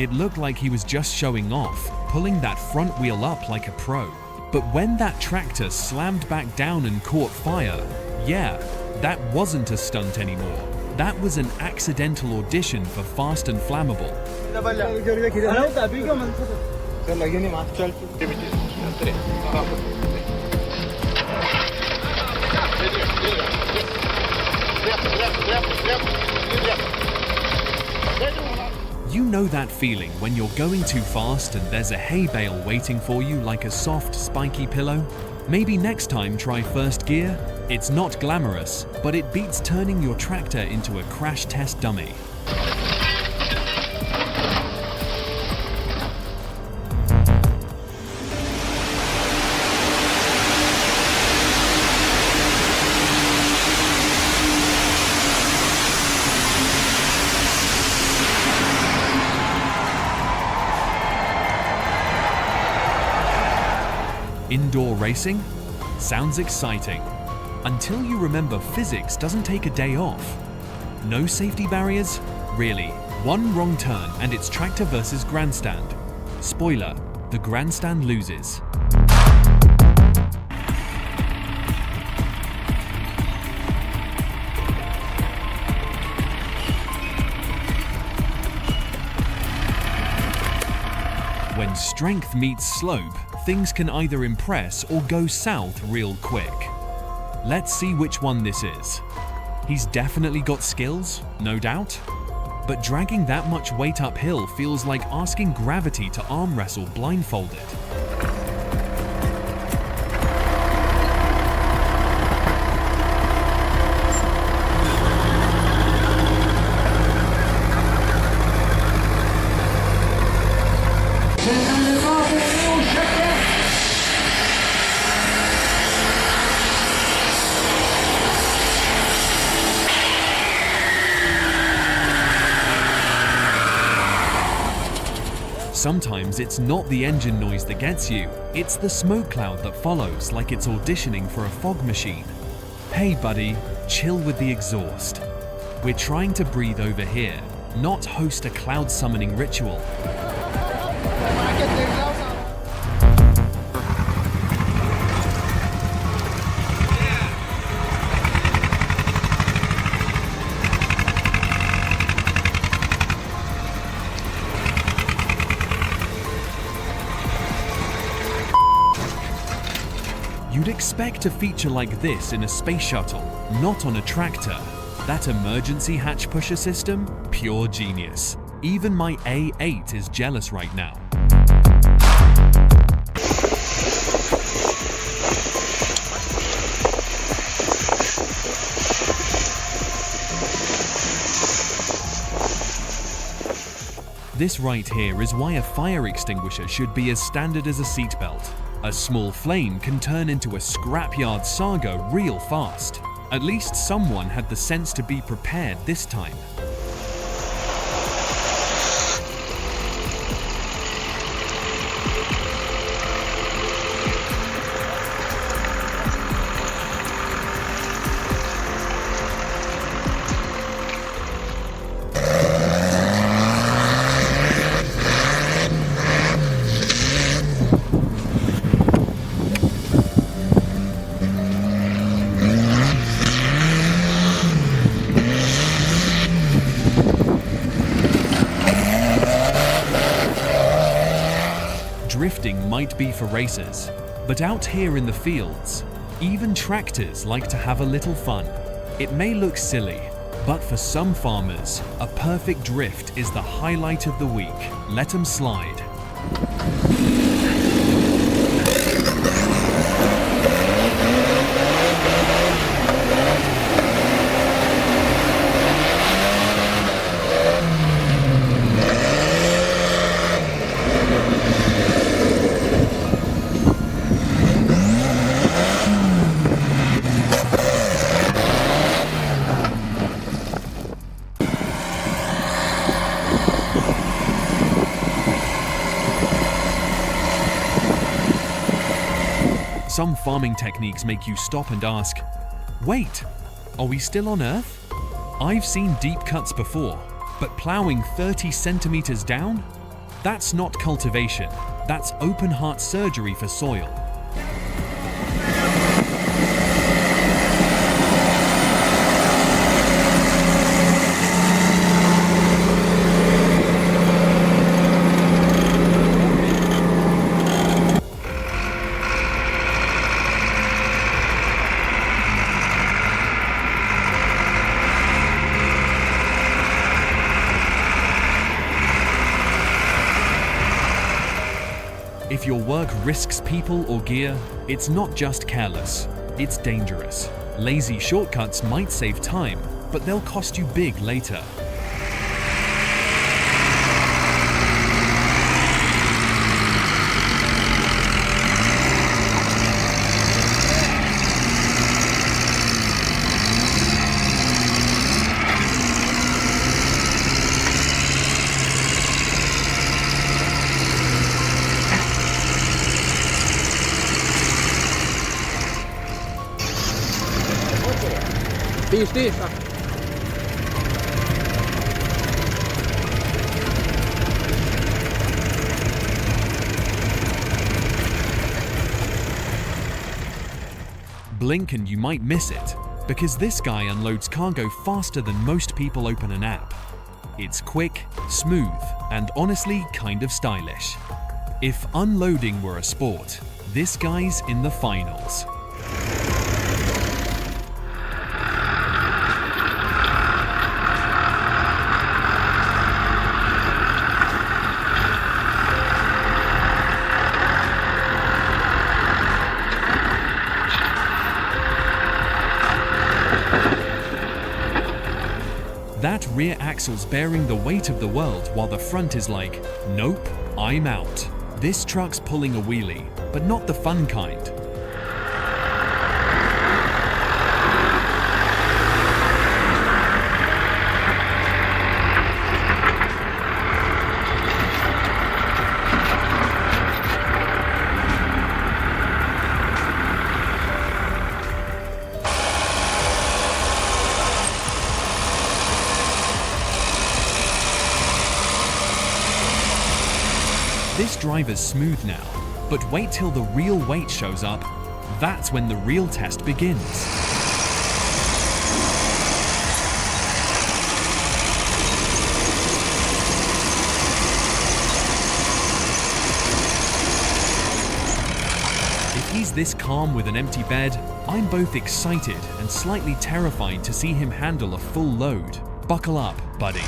It looked like he was just showing off, pulling that front wheel up like a pro. But when that tractor slammed back down and caught fire, yeah, that wasn't a stunt anymore. That was an accidental audition for Fast and Flammable. You know that feeling when you're going too fast and there's a hay bale waiting for you like a soft, spiky pillow? Maybe next time try first gear? It's not glamorous, but it beats turning your tractor into a crash test dummy. Indoor racing? Sounds exciting. Until you remember physics doesn't take a day off. No safety barriers? Really, one wrong turn and it's tractor versus grandstand. Spoiler, the grandstand loses. When strength meets slope, things can either impress or go south real quick. Let's see which one this is. He's definitely got skills, no doubt. But dragging that much weight uphill feels like asking gravity to arm wrestle blindfolded. Sometimes it's not the engine noise that gets you, it's the smoke cloud that follows like it's auditioning for a fog machine. Hey buddy, chill with the exhaust. We're trying to breathe over here, not host a cloud summoning ritual. You'd expect a feature like this in a space shuttle, not on a tractor. That emergency hatch pusher system? Pure genius. Even my A8 is jealous right now. This right here is why a fire extinguisher should be as standard as a seatbelt. A small flame can turn into a scrapyard saga real fast. At least someone had the sense to be prepared this time. Drifting might be for racers, but out here in the fields, even tractors like to have a little fun. It may look silly, but for some farmers, a perfect drift is the highlight of the week. Let 'em slide. Some farming techniques make you stop and ask, wait, are we still on Earth? I've seen deep cuts before, but plowing 30 centimeters down? That's not cultivation, that's open heart surgery for soil. If your work risks people or gear, it's not just careless, it's dangerous. Lazy shortcuts might save time, but they'll cost you big later. Bestämd. Blink and you might miss it, because this guy unloads cargo faster than most people open an app. It's quick, smooth, and honestly kind of stylish. If unloading were a sport, this guy's in the finals. That rear axle's bearing the weight of the world while the front is like, nope, I'm out. This truck's pulling a wheelie, but not the fun kind. This driver's smooth now, but wait till the real weight shows up. That's when the real test begins. If he's this calm with an empty bed, I'm both excited and slightly terrified to see him handle a full load. Buckle up, buddy.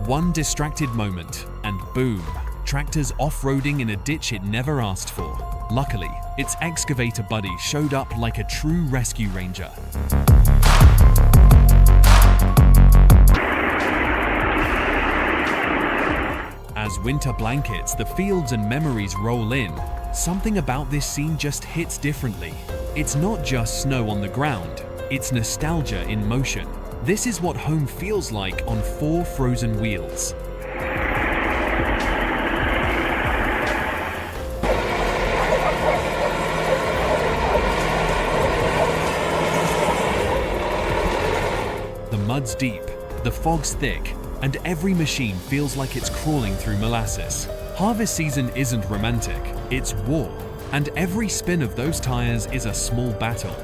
One distracted moment, and boom, tractor's off-roading in a ditch it never asked for. Luckily, its excavator buddy showed up like a true rescue ranger. As winter blankets, the fields and memories roll in, something about this scene just hits differently. It's not just snow on the ground, it's nostalgia in motion. This is what home feels like on 4 frozen wheels. The mud's deep, the fog's thick, and every machine feels like it's crawling through molasses. Harvest season isn't romantic, it's war, and every spin of those tires is a small battle.